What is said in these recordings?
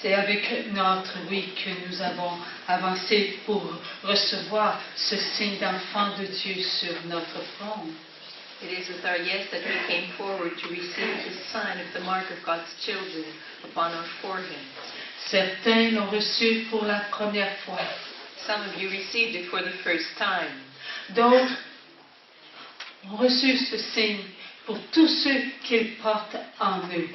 C'est avec notre oui que nous avons avancé pour recevoir ce signe d'enfant de Dieu sur notre front. It is with our yes that we came forward to receive the sign of the mark of God's children upon our forehead. Certains l'ont reçu pour la première fois. Some of you received it for the first time. D'autres ont reçu ce signe pour tous ceux qu'ils portent en eux.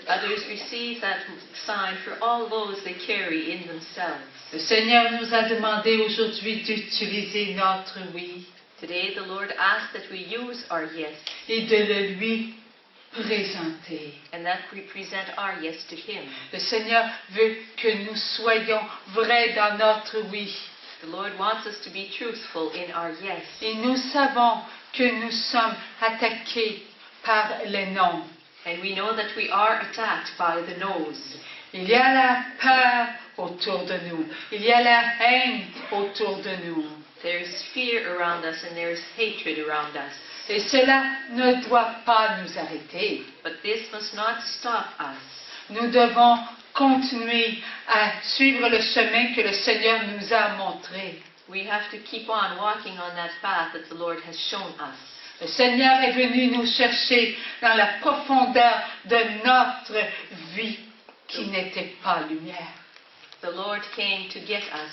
Others receive that sign for all those they carry in themselves. Le Seigneur nous a demandé aujourd'hui d'utiliser notre oui Today the Lord asks that we use our yes et de le lui présenter. and that we present our yes to Him. Le Seigneur veut que nous soyons vrais dans notre oui. The Lord wants us to be truthful in our yes. Et nous savons que nous sommes attaqués par les noms. And we know that we are attacked by the no's. Il y a la peur autour de nous. Il y a la haine autour de nous. There's fear around us and there's hatred around us. Et cela ne doit pas nous arrêter. But this must not stop us. Nous devons continuer à suivre le chemin que le Seigneur nous a montré. We have to keep on walking on that path that the Lord has shown us. Le Seigneur est venu nous chercher dans la profondeur de notre vie qui n'était pas lumière. The Lord came to get us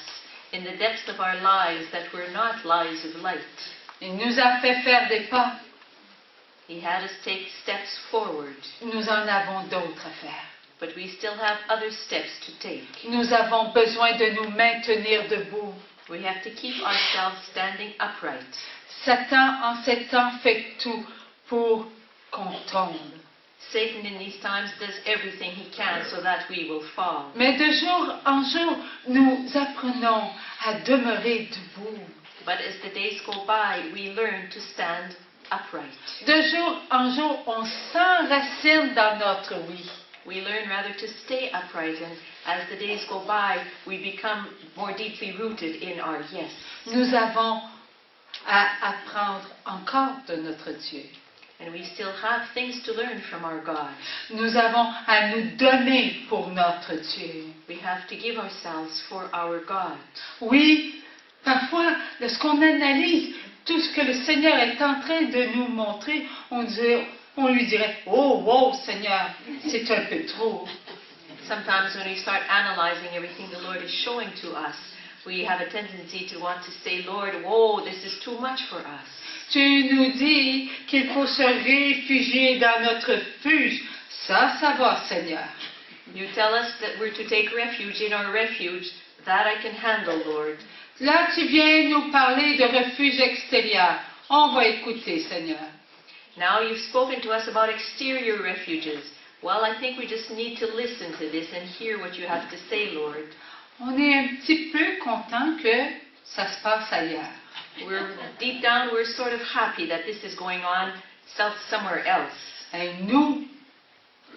in the depths of our lives that were not lives of light. Il nous a fait faire des pas. He had us take steps forward, Nous en avons d'autres à faire. but we still have other steps to take. Nous avons besoin de nous maintenir debout. We have to keep ourselves standing upright. Satan, en ces temps, fait tout pour qu'on tombe. Satan in these times does everything he can so that we will fall. Mais de jour en jour, nous apprenons à demeurer debout. But as the days go by, we learn to stand upright. De jour en jour, on s'enracine dans notre oui. We learn rather to stay upright, and as the days go by, we become more deeply rooted in our yes. Nous avons à apprendre encore de notre Dieu. And we still have things to learn from our God. Nous avons à nous donner pour notre Dieu. We have to give ourselves for our God. Oui, parfois, lorsqu'on analyse tout ce que le Seigneur est en train de nous montrer, on lui dirait « Oh, wow, Seigneur, c'est un peu trop. » Sometimes when we start analyzing everything the Lord is showing to us, we have a tendency to want to say, Lord, whoa, this is too much for us. Tu nous dis qu'il faut se réfugier dans notre refuge. Ça va, Seigneur. You tell us that we're to take refuge in our refuge. That I can handle, Lord. Là, tu viens nous parler de refuge extérieur. On va écouter, Seigneur. Now you've spoken to us about exterior refuges. Well, I think we just need to listen to this and hear what you have to say, Lord. On est un petit peu content que ça se passe ailleurs. We're deep down, we're sort of happy that this is going on somewhere else. Et nous,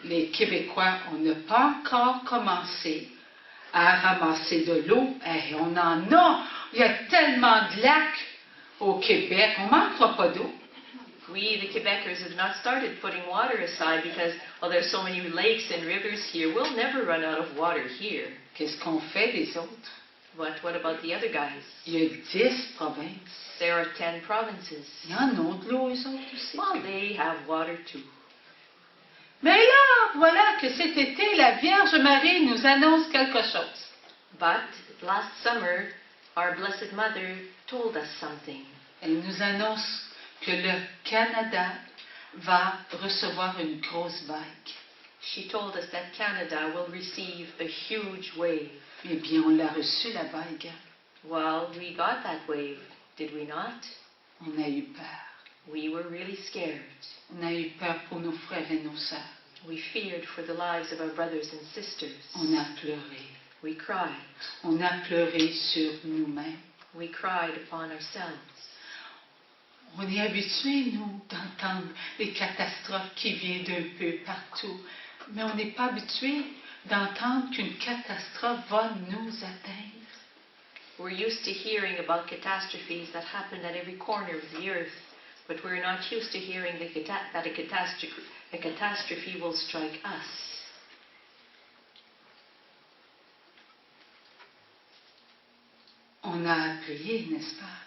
les Québécois, on n'a pas encore commencé à ramasser de l'eau. Et on en a. Il y a tellement de lacs au Québec. On ne manquera pas d'eau. We, the Quebecers, have not started putting water aside because, well, there's so many lakes and rivers here. We'll never run out of water here. Qu'est-ce qu'on fait les autres? But what about the other guys? Il y a 10 provinces. There are 10 provinces. Ils en ont de l'eau, eux autres aussi. Well, they have water too. Mais là, voilà que cet été, la Vierge Marie nous annonce quelque chose. But last summer, our Blessed Mother told us something. Elle nous annonce que le Canada va recevoir une grosse vague. She told us that Canada will receive a huge wave. Eh bien, on l'a reçu, la vague. Well, we got that wave, did we not? On a eu peur. We were really scared. On a eu peur pour nos frères et nos sœurs. We feared for the lives of our brothers and sisters. On a pleuré. We cried. On a pleuré sur nous-mêmes. We cried upon ourselves. On est habitués, nous, d'entendre les catastrophes qui viennent d'un peu partout. Mais on n'est pas habitués d'entendre qu'une catastrophe va nous atteindre. We're used to hearing about catastrophes that happen at every corner of the earth, but we're not used to hearing that a catastrophe will strike us. On a à prier, n'est-ce pas?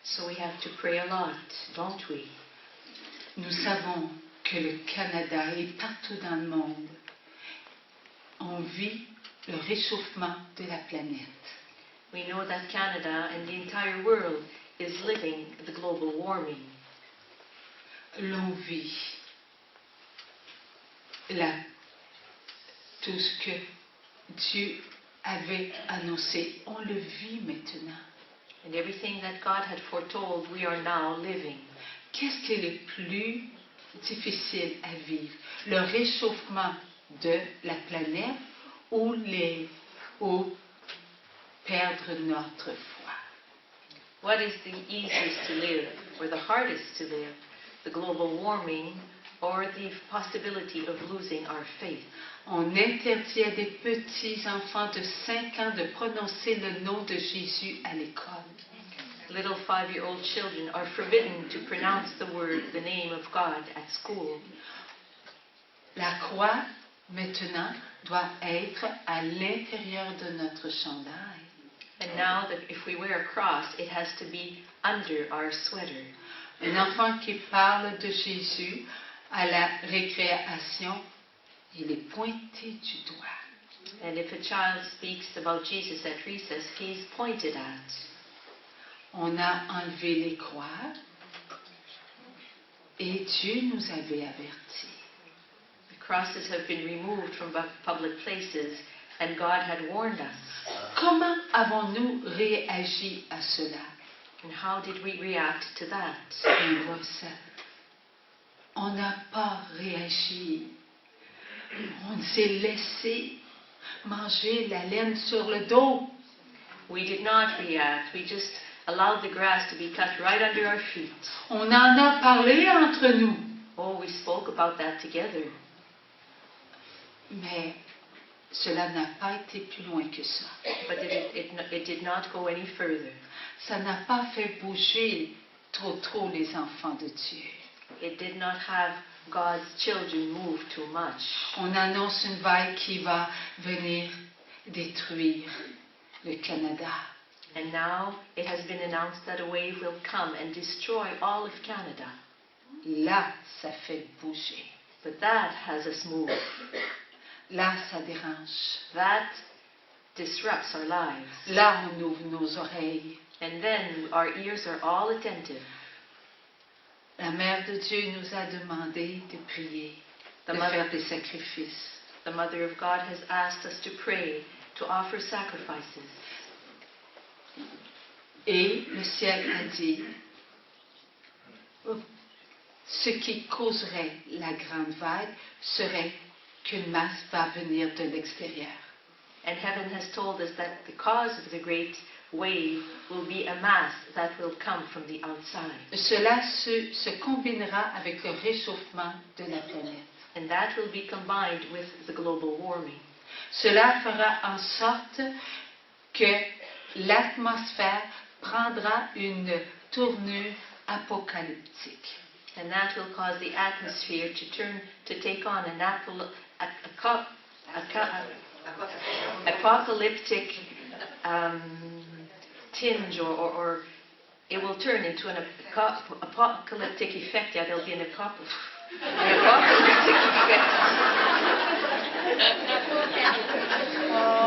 So we have to pray a lot, don't we? Nous savons que le Canada et partout dans le monde, on vit le réchauffement de la planète. We know that Canada and the entire world is living the global warming. L'on vit tout ce que Dieu avait annoncé, on le vit maintenant. And everything that God had foretold, we are now living. Qu'est-ce qui est le plus difficile à vivre? Le réchauffement de la planète ou perdre notre foi? What is the easiest to live or the hardest to live? The global warming or the possibility of losing our faith? On interdit à des petits enfants de 5 ans de prononcer le nom de Jésus à l'école. Little 5-year-old children are forbidden to pronounce the name of God at school. La croix, maintenant, doit être à l'intérieur de notre chandail. And now that if we wear a cross, it has to be under our sweater. Un enfant qui parle de Jésus à la récréation, il est pointé du doigt. And if a child speaks about Jesus at recess, he is pointed at. On a enlevé les croix et Dieu nous avait avertis. The crosses have been removed from public places and God had warned us. Comment avons-nous réagi à cela? And how did we react to that? On n'a pas réagi. On s'est laissé manger la laine sur le dos. We did not react. We just allowed the grass to be cut right under our feet. On en a parlé entre nous. Oh, we spoke about that together. Mais cela n'a pas été plus loin que ça. But it did not go any further. Ça n'a pas fait bouger trop les enfants de Dieu. It did not have God's children move too much. On annonce une vague qui va venir détruire le Canada. And now it has been announced that a wave will come and destroy all of Canada. Là, ça fait bouger. But that has us move. Là, ça dérange. That disrupts our lives. Là, on ouvre nos oreilles. And then our ears are all attentive. La Mère de Dieu nous a demandé de prier, de faire des sacrifices. The Mother of God has asked us to pray, to offer sacrifices. Et le ciel a dit, ce qui causerait la grande vague serait qu'une masse va venir de l'extérieur. And heaven has told us that the cause of the great wave will be a mass that will come from the outside. Cela se combinera avec le réchauffement de la planète. And that will be combined with the global warming. Cela fera en sorte que l'atmosphère prendra une tournure apocalyptique. And that will cause the atmosphere to take on an apocalyptic tinge, or it will turn into an apocalyptic effect. Yeah, there'll be an apocalyptic effect.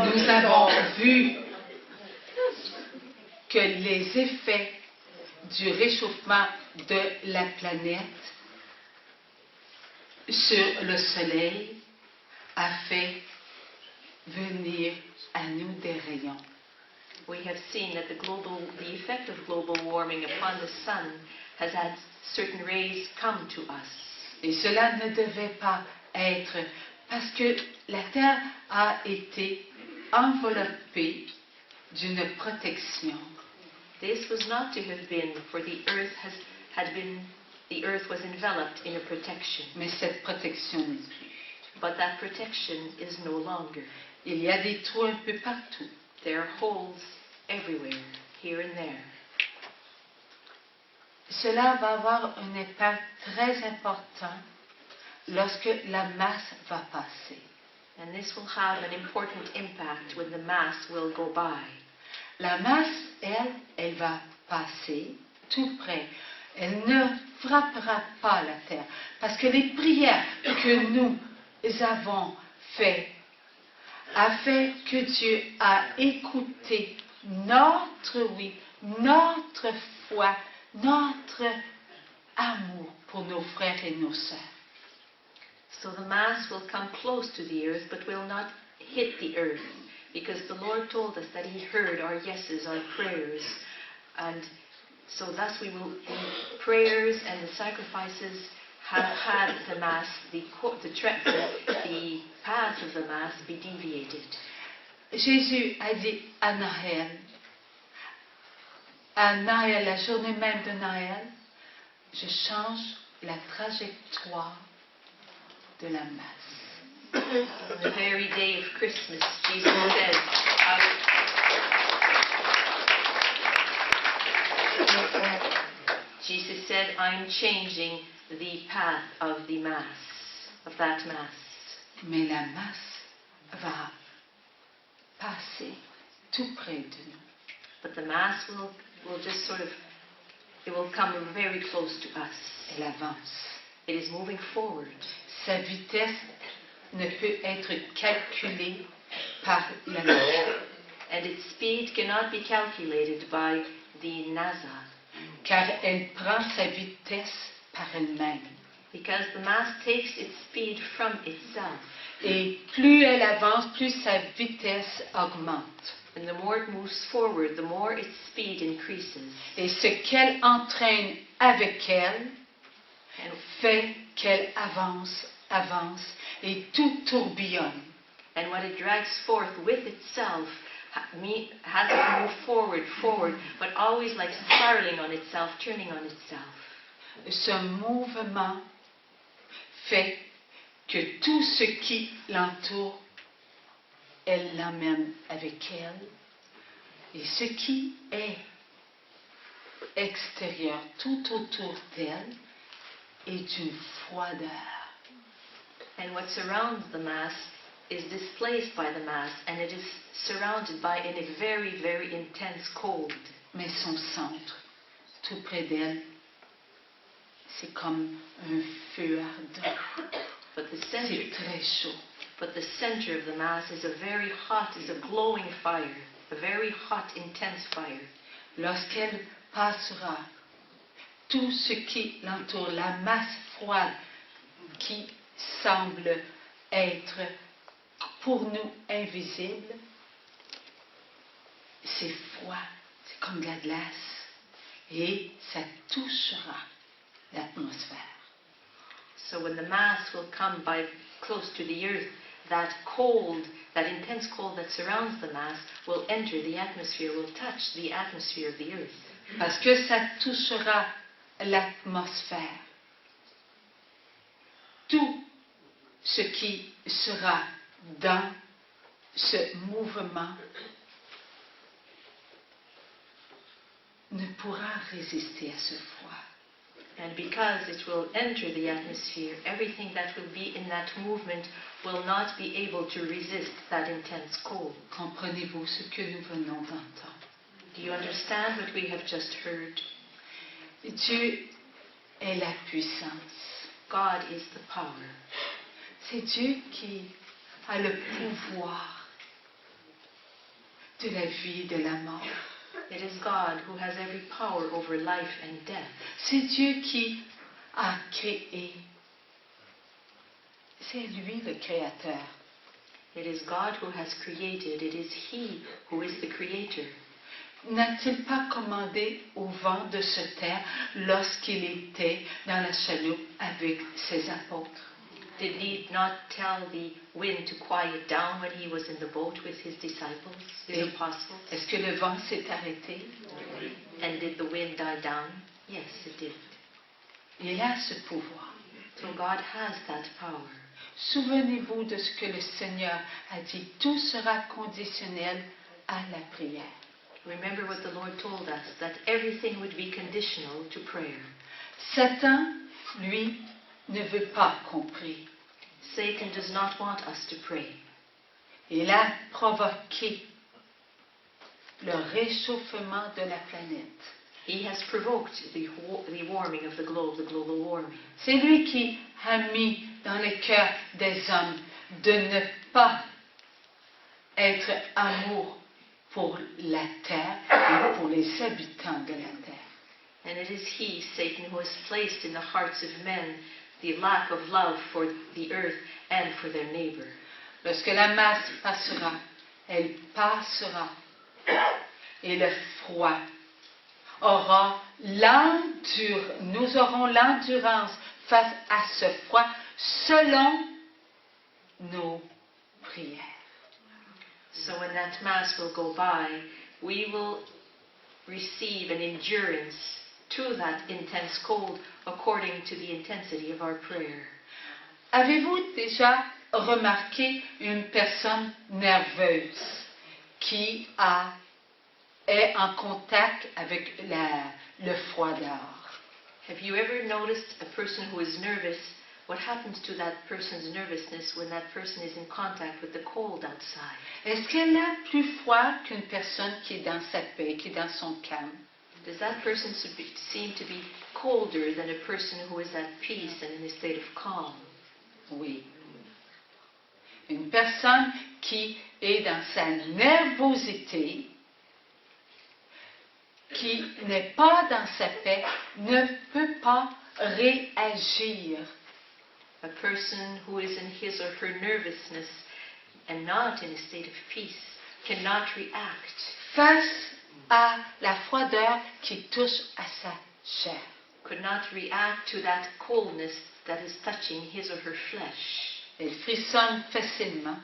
Nous avons vu que les effets du réchauffement de la planète sur le soleil a fait venir à nous des rayons. We have seen that the effect of global warming upon the sun has had certain rays come to us. Et cela ne devait pas être parce que la Terre a été enveloppée d'une protection. This was not to have been, for the earth the earth was enveloped in a protection. Mais cette protection n'est plus. But that protection is no longer. Il y a des trous un peu partout. There are holes everywhere, here and there. Cela va avoir un impact très important lorsque la masse va passer. And this will have an important impact when the mass will go by. La masse, elle va passer tout près. Elle ne frappera pas la terre. Parce que les prières que nous avons faites a fait que Dieu a écouté notre oui, notre foi, notre amour pour nos frères et nos sœurs. So the Mass will come close to the earth, but will not hit the earth, because the Lord told us that He heard our yeses, our prayers, and so thus we will, the prayers and the sacrifices have had the Mass, the path of the Mass be deviated. Jésus a dit à Noël, la journée même de Noël, je change la trajectoire de la masse. On the very day of Christmas, Jesus said, Jesus said, I'm changing the path of the Mass, of that Mass. Mais la masse va passer tout près de nous. But the Mass will just sort of, it will come very close to us. Elle avance. It is moving forward. Sa vitesse ne peut être calculée par la NASA. And its speed cannot be calculated by the NASA. Car elle prend sa vitesse par elle-même. Because the Mass takes its speed from itself. Et plus elle avance, plus sa vitesse augmente. And the more it moves forward, the more its speed increases. Et ce qu'elle entraîne avec elle fait qu'elle avance, et tout tourbillonne. And what it drags forth with itself has it move forward, but always like spiraling on itself, turning on itself. Ce mouvement fait que tout ce qui l'entoure, elle l'emmène avec elle. Et ce qui est extérieur, tout autour d'elle, est d'une froideur. And what surrounds the Mass is displaced by the Mass, and it is surrounded by a very, very intense cold. Mais son centre, tout près d'elle, c'est comme un feu ardent. But the C'est center, très chaud. but the center of the Mass is a very hot, is a glowing fire, a very hot, intense fire. Lorsqu'elle passera, tout ce qui l'entoure, la masse froide qui semble être pour nous invisible, c'est froid, c'est comme de la glace, et ça touchera l'atmosphère. So when the Mass will come by close to the earth, that cold, that intense cold that surrounds the Mass will enter the atmosphere, will touch the atmosphere of the earth. Parce que ça touchera l'atmosphère. Tout ce qui sera dans ce mouvement ne pourra résister à ce froid. And because it will enter the atmosphere, everything that will be in that movement will not be able to resist that intense cold. Comprenez-vous ce que nous venons d'entendre? Do you understand what we have just heard? Dieu est la puissance. God is the power. C'est Dieu qui a le pouvoir de la vie et de la mort. It is God who has every power over life and death. C'est Dieu qui a créé. C'est lui le créateur. It is God who has created. It is He who is the creator. N'a-t-il pas commandé au vent de se taire lorsqu'il était dans la chaloupe avec ses apôtres? Did He not tell the wind to quiet down when He was in the boat with His disciples, His apostles? Est-ce que le vent s'est arrêté? And did the wind die down? Yes, it did. Il a ce pouvoir. So God has that power. Souvenez-vous de ce que le Seigneur a dit. Tout sera conditionnel à la prière. Remember what the Lord told us, that everything would be conditional to prayer. Satan, lui, ne veut pas qu'on prie. Satan does not want us to pray. Il a provoqué le réchauffement de la planète. He has provoked the warming of the global warming. C'est lui qui a mis dans le cœur des hommes de ne pas être amour pour la terre et pour les habitants de la terre. And it is he, Satan, who has placed in the hearts of men the lack of love for the earth and for their neighbor. Lorsque la masse passera, elle passera. Et le froid aura nous aurons l'endurance face à ce froid selon nos prières. So when that mass will go by, we will receive an endurance to that intense cold according to the intensity of our prayer. Avez-vous déjà remarqué une personne nerveuse qui est en contact avec le froid dehors? Have you ever noticed a person who is nervous? What happens to that person's nervousness when that person is in contact with the cold outside? Est-ce qu'elle a plus froid qu'une personne qui est dans sa paix, qui est dans son calme? Does that person seem to be colder than a person who is at peace and in a state of calm? Oui. Une personne qui est dans sa nervosité, qui n'est pas dans sa paix, ne peut pas réagir. A person who is in his or her nervousness and not in a state of peace cannot react Face à la froideur qui touche à sa chair. could not react to that coldness that is touching his or her flesh. Elle frissonne facilement.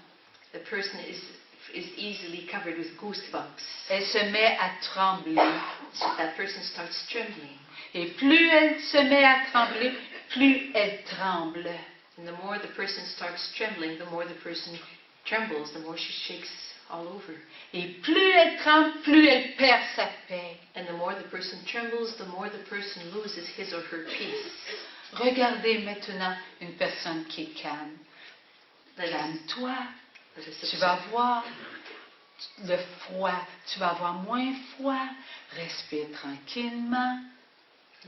The person is easily covered with goosebumps. Elle se met à trembler. So that person starts trembling. Et plus elle se met à trembler, plus elle tremble. And the more the person starts trembling, the more the person trembles, the more she shakes all over. Et plus elle tremble, plus elle perd sa paix. And the more the person trembles, the more the person loses his or her peace. Regardez maintenant une personne qui est calme. Calme-toi. Tu vas voir le froid. Tu vas avoir moins froid. Respire tranquillement.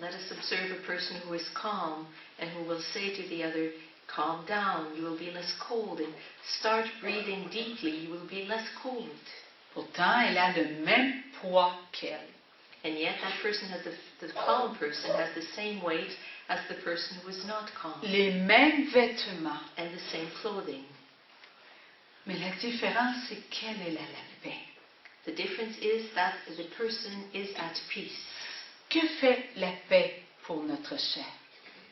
Let us observe a person who is calm and who will say to the other, calm down, you will be less cold, and start breathing deeply, you will be less cold. Pourtant, elle a le même poids qu'elle. And yet that person has the calm person has the same weight as the person who is not calm. Les mêmes vêtements. And the same clothing. Mais la différence, c'est qu'elle est à la paix. The difference is that the person is at peace. Que fait la paix pour notre chair?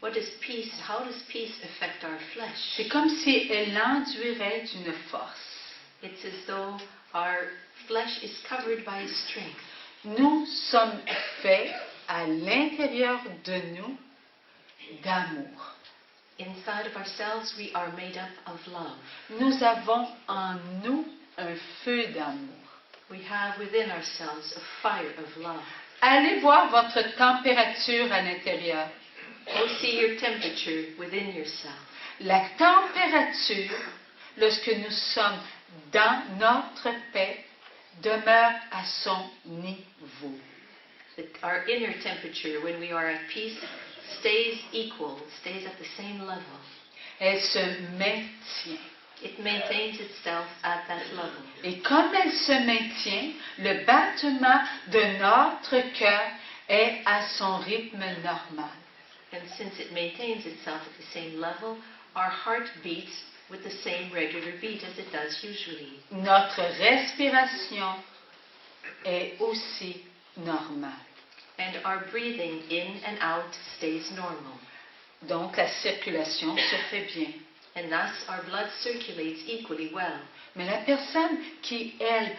What is peace? How does peace affect our flesh? C'est comme si elle l'enduirait d'une force. It's as though our flesh is covered by a strength. Nous sommes faits à l'intérieur de nous d'amour. Inside of ourselves, we are made up of love. Nous avons en nous un feu d'amour. We have within ourselves a fire of love. Allez voir votre température à l'intérieur. Go see your temperature within yourself. La température, lorsque nous sommes dans notre paix, demeure à son niveau. Our inner temperature, when we are at peace, stays equal, stays at the same level. Elle se maintient. It maintains itself at that level. Et comme elle se maintient, le battement de notre cœur est à son rythme normal. And since it maintains itself at the same level, our heart beats with the same regular beat as it does usually. Notre respiration est aussi normale. And our breathing in and out stays normal. Donc la circulation se fait bien. And thus our blood circulates equally well. Mais la personne qui, elle,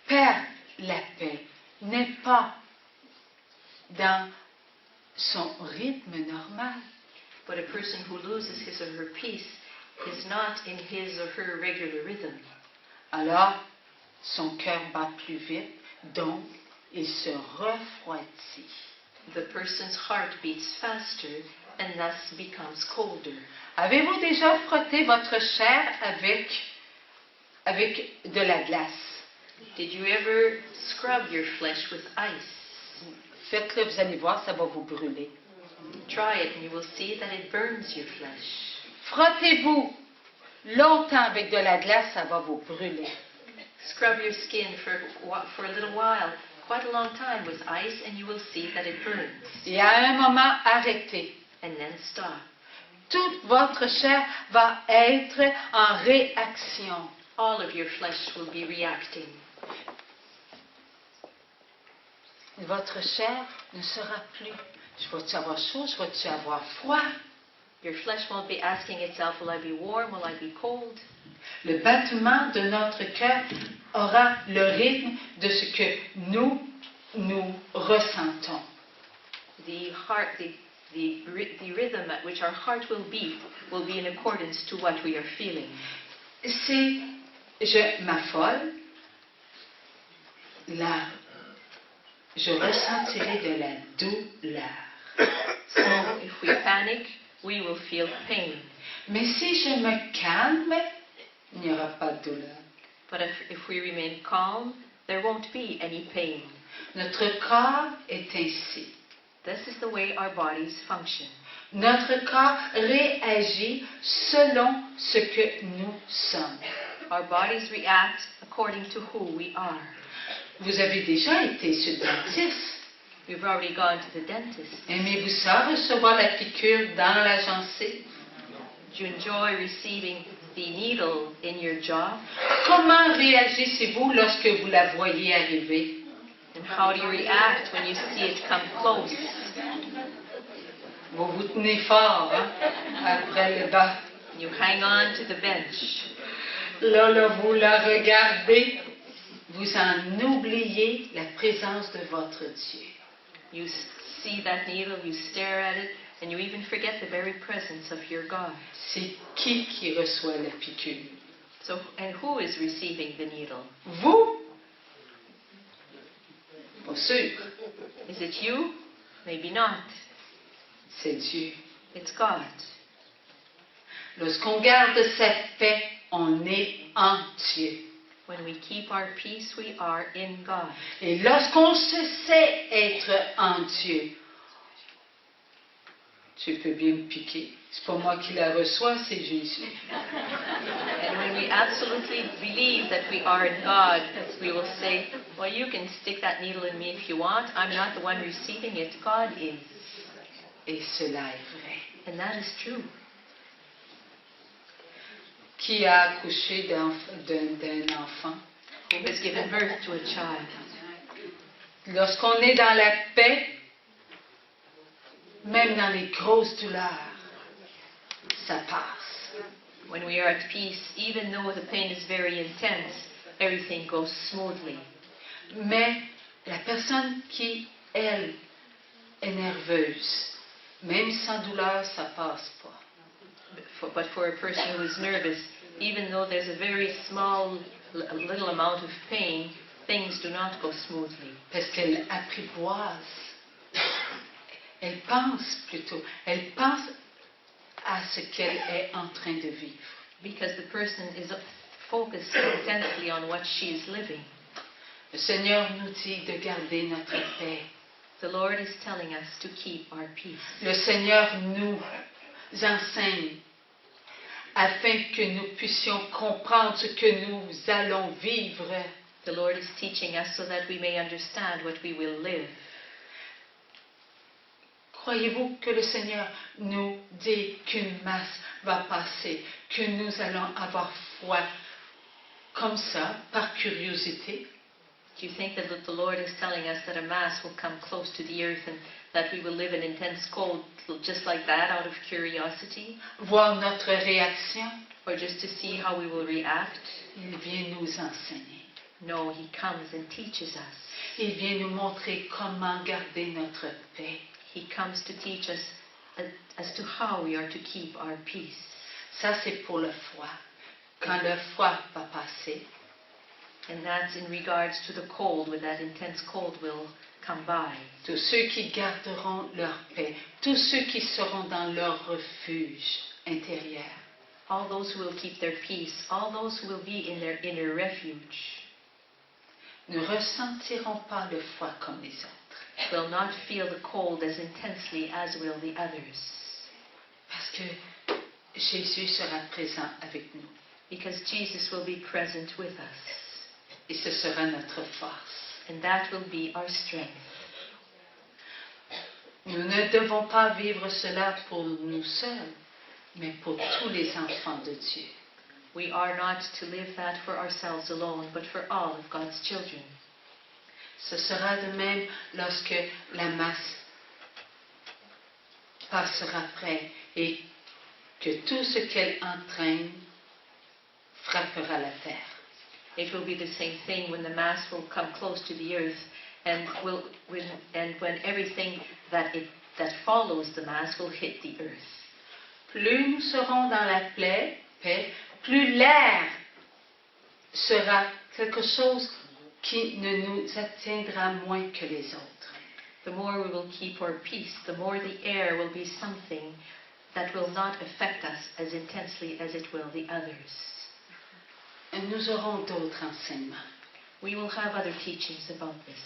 perd la paix n'est pas dans son rythme normal. But a person who loses his or her peace is not in his or her regular rhythm. Alors, son cœur bat plus vite, donc il se refroidit. The person's heart beats faster and thus becomes colder. Avez-vous déjà frotté votre chair avec de la glace? Did you ever scrub your flesh with ice? Faites-le, vous allez voir, ça va vous brûler. Try it and you will see that it burns your flesh. Frottez-vous longtemps avec de la glace, ça va vous brûler. Scrub your skin for a little while, quite a long time with ice, and you will see that it burns. Et à un moment, arrêtez. And then stop. Toute votre chair va être en réaction. All of your flesh will be reacting. Votre chair ne sera plus. Je vais-tu avoir chaud? Je vais-tu avoir froid? Your flesh won't be asking itself, will I be warm? Will I be cold? Le battement de notre cœur aura le rythme de ce que nous ressentons. The rhythm at which our heart will be in accordance to what we are feeling. Si je m'affole, je ressentirai de la douleur. So if we panic, we will feel pain. Mais si je me calme, il n'y aura pas de douleur. But if we remain calm, there won't be any pain. Notre corps est ainsi. This is the way our bodies function. Notre corps réagit selon ce que nous sommes. Our bodies react according to who we are. Vous avez déjà été chez le dentiste. We've already gone to the dentist. Aimez-vous ça, recevoir la piqûre dans la gencive? Do you enjoy receiving the needle in your jaw? Comment réagissez-vous lorsque vous la voyez arriver? And how do you react when you see it come close? Vous vous tenez fort, hein, après le bas. You hang on to the bench. Là, vous la regardez, vous en oubliez la présence de votre Dieu. You see that needle, you stare at it, and you even forget the very presence of your God. C'est qui reçoit la piqûre? So, and who is receiving the needle? Vous? Pas sûr. Is it you? Maybe not. C'est Dieu. It's God. Lorsqu'on garde cette paix, on est en Dieu. When we keep our peace, we are in God. Et lorsqu'on se sait être en Dieu, tu peux bien me piquer. C'est pas moi qui la reçois, c'est Jésus. And when we absolutely believe that we are in God, we will say, well, you can stick that needle in me if you want. I'm not the one receiving it. God is. Et cela est vrai. And that is true. Qui a accouché d'un enfant? Who has given birth to a child? Lorsqu'on est dans la paix, même dans les grosses douleurs, ça passe. When we are at peace, even though the pain is very intense, everything goes smoothly. Mais la personne qui, elle, est nerveuse, même sans douleur, ça passe pas. But for a person who is nervous, even though there's a very small, little amount of pain, things do not go smoothly. Parce qu'elle apprivoise. Elle pense plutôt. Elle pense à ce qu'elle est en train de vivre. Because the person is focused intensely on what she is living. Le Seigneur nous dit de garder notre paix. The Lord is telling us to keep our peace. Le Seigneur nous enseigne afin que nous puissions comprendre ce que nous allons vivre. The Lord is teaching us so that we may understand what we will live. Croyez-vous que le Seigneur nous dit qu'une masse va passer, que nous allons avoir foi comme ça, par curiosité? Do you think that the Lord is telling us that a mass will come close to the earth and that we will live in intense cold just like that out of curiosity? Voir notre réaction? Or just to see how we will react? Il vient nous enseigner. No, He comes and teaches us. Il vient nous montrer comment garder notre paix. He comes to teach us as to how we are to keep our peace. Ça, c'est pour le froid. Quand le froid va passer, and that's in regards to the cold, when that intense cold will come by. Tous ceux qui garderont leur paix, tous ceux qui seront dans leur refuge intérieur. All those who will keep their peace, all those who will be in their inner refuge. ne ressentiront pas le froid comme les autres. will not feel the cold as intensely as will the others. Parce que Jésus sera présent avec nous. Because Jesus will be present with us. Et ce sera notre force. And that will be our strength. Nous ne devons pas vivre cela pour nous seuls, mais pour tous les enfants de Dieu. We are not to live that for ourselves alone, but for all of God's children. Ce sera de même lorsque la masse passera près et que tout ce qu'elle entraîne frappera la terre. It will be the same thing when the mass will come close to the earth, and when everything that follows the mass will hit the earth. Plus nous serons dans la paix, plus l'air sera quelque chose qui ne nous atteindra moins que les autres. The more we will keep our peace, the more the air will be something that will not affect us as intensely as it will the others. Et nous aurons d'autres enseignements We will have other teachings about this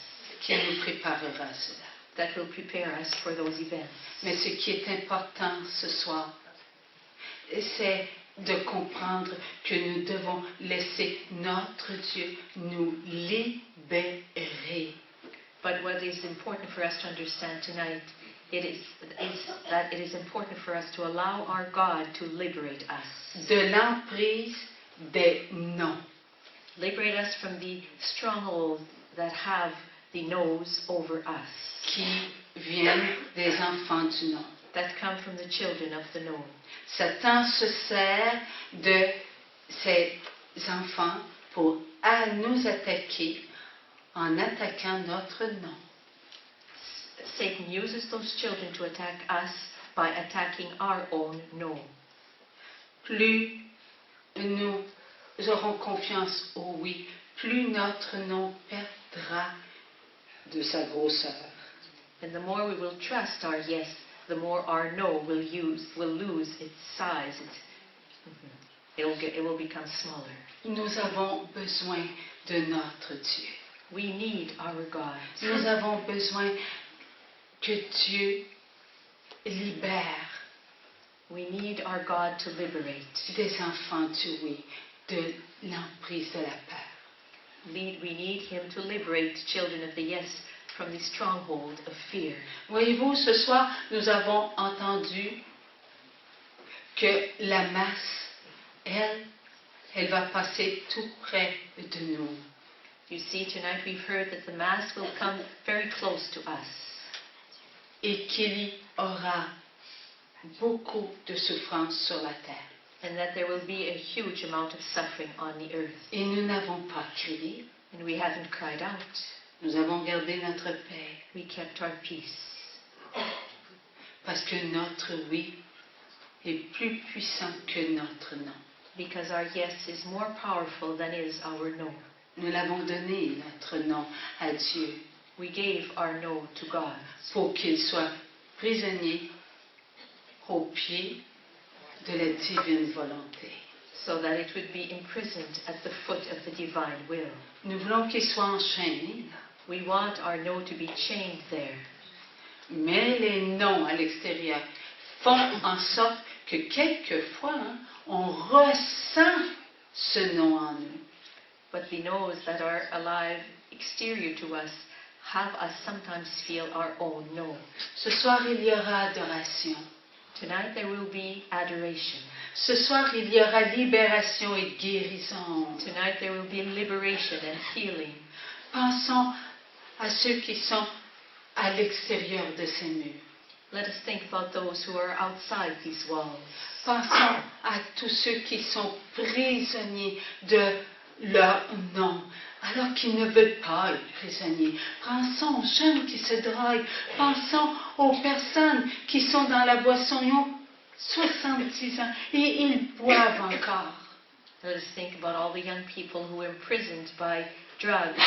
qui nous préparera à cela. that will prepare us for those events. Mais ce qui est important ce soir, c'est de comprendre que nous devons laisser notre Dieu nous libérer. But what is important for us to understand tonight, is that it is important for us to allow our God to liberate us. De l'emprise des noms. Liberate us from the strongholds that have the no's over us, Qui viennent des enfants du nom. that come from the children of the no. Satan se sert de ces enfants pour nous attaquer en attaquant notre nom. Satan uses those children to attack us by attacking our own no. Plus nous aurons confiance au oui, plus notre nom perdra de sa grosseur. And the more we will trust our yes, the more our no will lose its size. It will become smaller. Nous avons besoin de notre Dieu. We need our God. Nous avons besoin que Dieu libère We need our God to liberate. des enfants du oui de l'emprise de la peur. We need Him to liberate the children of the yes from the stronghold of fear. Voyez-vous, ce soir, nous avons entendu que la masse, elle va passer tout près de nous. You see, tonight we've heard that the Mass will come very close to us. Et qu'il y aura beaucoup de souffrance sur la terre. And that there will be a huge amount of suffering on the earth. Et nous n'avons pas crié. And we haven't cried out. Nous avons gardé notre paix. We kept our peace. Parce que notre oui est plus puissant que notre non. Because our yes is more powerful than is our no. Nous l'avons donné, notre non, à Dieu, We gave our no to God pour qu'il soit prisonnier au pied de la divine volonté. so that it would be imprisoned at the foot of the divine will. Nous voulons qu'il soit enchaîné, là. We want our no to be chained there. Mais les noms à l'extérieur font en sorte que quelquefois, on ressent ce nom en nous. But the no's that are alive exterior to us have us sometimes feel our own no. Ce soir, il y aura adoration. Tonight there will be adoration. Ce soir, il y aura libération et guérison. Tonight there will be liberation and healing. Pensons à ceux qui sont à l'extérieur de ces murs. Let us think about those who are outside these walls. Pensons à tous ceux qui sont prisonniers de leur nom, alors qu'ils ne veulent pas être prisonniers. Pensons aux jeunes qui se droguent. Pensons aux personnes qui sont dans la boisson. Ils ont 70 ans et ils boivent encore. Let us think about all the young people who are imprisoned by drugs,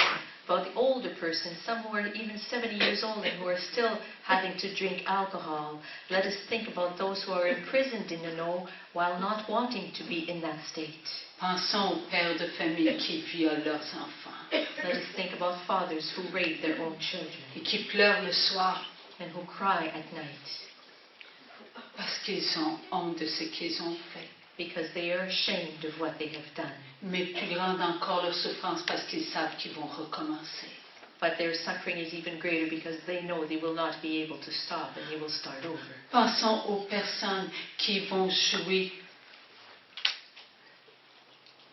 about the older persons, some who are even 70 years old and who are still having to drink alcohol. Let us think about those who are imprisoned in the no while not wanting to be in that state. Pensons aux pères de famille qui violent leurs enfants. Let us think about fathers who rape their own children et qui pleurent le soir and who cry at night parce qu'ils ont honte de ce qu'ils ont fait. because they are ashamed of what they have done. Mais plus grande encore leur souffrance parce qu'ils savent qu'ils vont recommencer. But their suffering is even greater because they know they will not be able to stop and they will start over. Pensons aux personnes qui vont jouer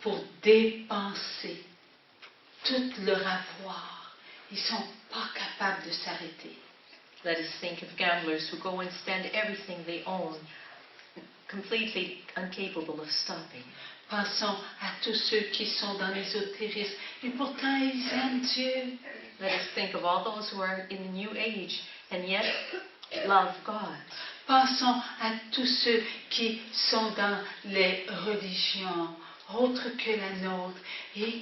pour dépenser tout leur avoir. Ils ne sont pas capables de s'arrêter. Let us think of gamblers who go and spend everything they own, completely incapable of stopping. Pensons à tous ceux qui sont dans l'ésotérisme et pourtant ils aiment Dieu. Let us think of all those who are in the New Age and yet love God. Pensons à tous ceux qui sont dans les religions autres que la nôtre et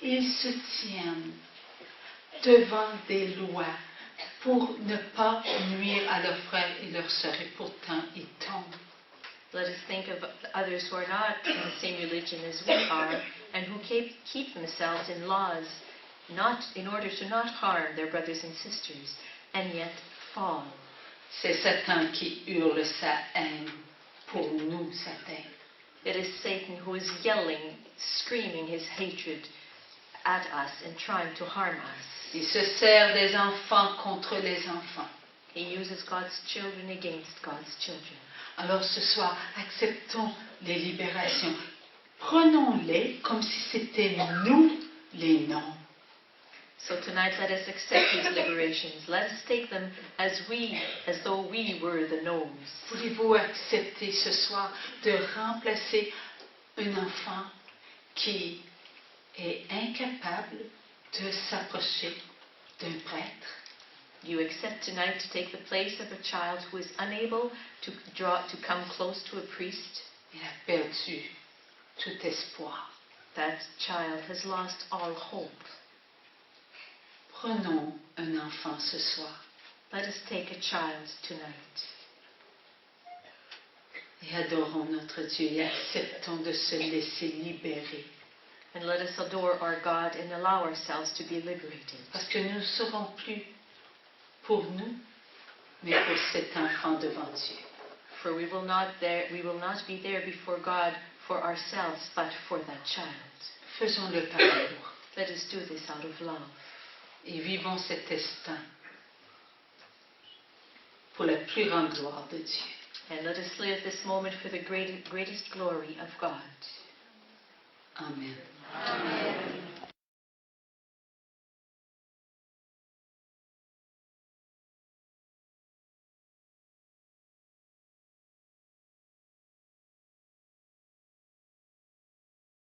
ils se tiennent devant des lois pour ne pas nuire à leurs frères et leurs sœurs et pourtant ils tombent. Let us think of others who are not in the same religion as we are and who keep themselves in laws not in order to not harm their brothers and sisters and yet fall. C'est Satan qui hurle sa haine pour nous, Satan. It is Satan who is yelling, screaming his hatred at us and trying to harm us. Il se sert des enfants contre les enfants. He uses God's children against God's children. Alors ce soir, acceptons les libérations. Prenons-les comme si c'était nous les noms. So tonight let us accept these liberations. Let us take them as though we were the gnomes. Voulez-vous accepter ce soir de remplacer un enfant qui est incapable de s'approcher d'un prêtre? You accept tonight to take the place of a child who is unable to come close to a priest? Il a perdu tout espoir. That child has lost all hope. Prenons un enfant ce soir. Let us take a child tonight. Et adorons notre Dieu et acceptons de se laisser libérer. And let us adore our God and allow ourselves to be liberated. Parce que nous ne serons plus pour nous, mais pour cet enfant devant Dieu. For we will not be there before God for ourselves, but for that child. Faisons-le par amour. Let us do this out of love. Et vivons cet instant pour la plus grande gloire de Dieu. And let us live this moment for the greatest glory of God. Amen. Amen.